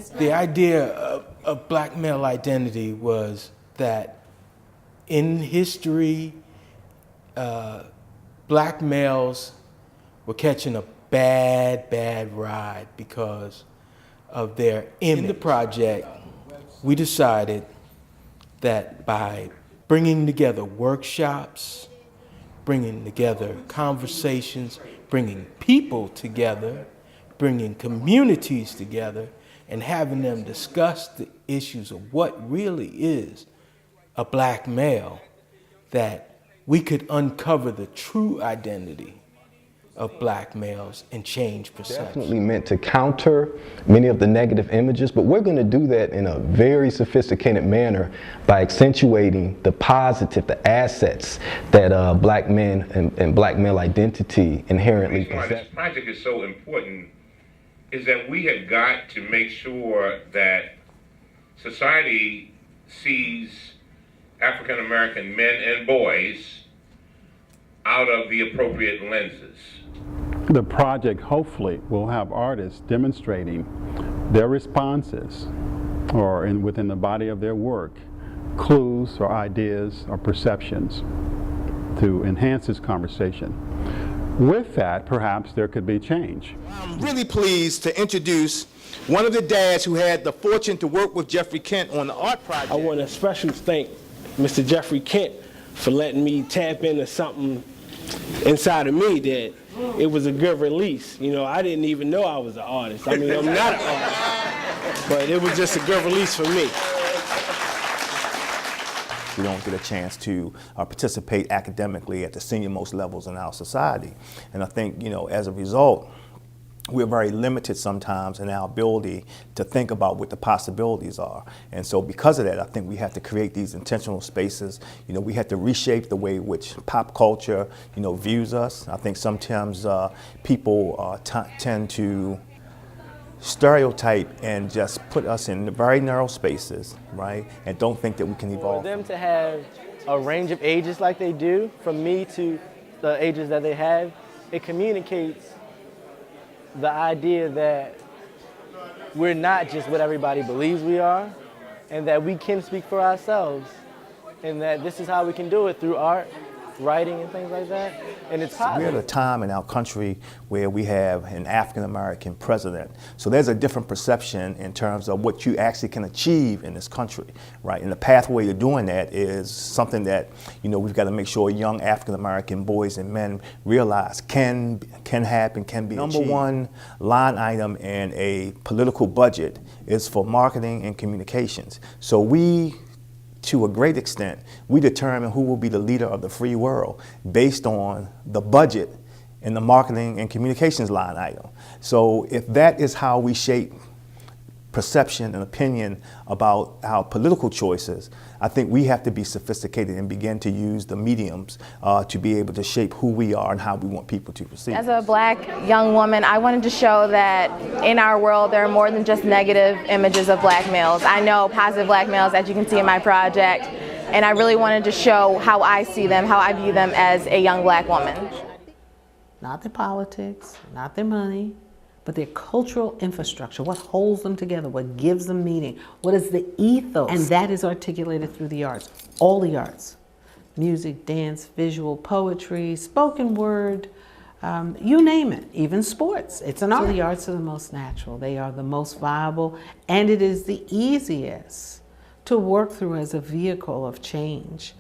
The idea of black male identity was that in history, black males were catching a bad ride because of their image. In the project, we decided that by bringing together workshops, bringing together conversations, bringing people together, bringing communities together, and having them discuss the issues of what really is a black male, that we could uncover the true identity of black males and change perception. Definitely meant to counter many of the negative images, but we're going to do that in a very sophisticated manner by accentuating the positive, the assets that black men and black male identity inherently possess. The reason why this project is so important is that we have got to make sure that society sees African American men and boys out of the appropriate lenses. The project hopefully will have artists demonstrating their responses or within the body of their work, clues or ideas or perceptions to enhance this conversation. With that, perhaps there could be change. I'm really pleased to introduce one of the dads who had the fortune to work with Jeffrey Kent on the art project. I want to especially thank Mr. Jeffrey Kent for letting me tap into something inside of me that it was a good release. You know, I didn't even know I was an artist. I mean, I'm not an artist, but it was just a good release for me. We don't get a chance to participate academically at the senior-most levels in our society. And I think, you know, as a result, we're very limited sometimes in our ability to think about what the possibilities are. And so because of that, I think we have to create these intentional spaces. You know, we have to reshape the way which pop culture, you know, views us. I think sometimes people tend to stereotype and just put us in very narrow spaces, right? And don't think that we can evolve. For them to have a range of ages like they do, from me to the ages that they have, it communicates the idea that we're not just what everybody believes we are, and that we can speak for ourselves, and that this is how we can do it through art, writing, and things like that. And it's possible. We're at a time in our country where we have an African-American president. So there's a different perception in terms of what you actually can achieve in this country, right? And the pathway to doing that is something that, you know, we've got to make sure young African-American boys and men realize can happen, can be achieved. Number one line item in a political budget is for marketing and communications. So to a great extent, we determine who will be the leader of the free world based on the budget and the marketing and communications line item. So if that is how we shape perception and opinion about our political choices, I think we have to be sophisticated and begin to use the mediums to be able to shape who we are and how we want people to perceive. As a black young woman, I wanted to show that in our world there are more than just negative images of black males. I know positive black males, as you can see in my project, and I really wanted to show how I see them, how I view them as a young black woman. Not their politics, not their money, but their cultural infrastructure, what holds them together, what gives them meaning, what is the ethos. And that is articulated through the arts, all the arts. Music, dance, visual, poetry, spoken word, you name it, even sports. It's an art. So the arts are the most natural, they are the most viable, and it is the easiest to work through as a vehicle of change.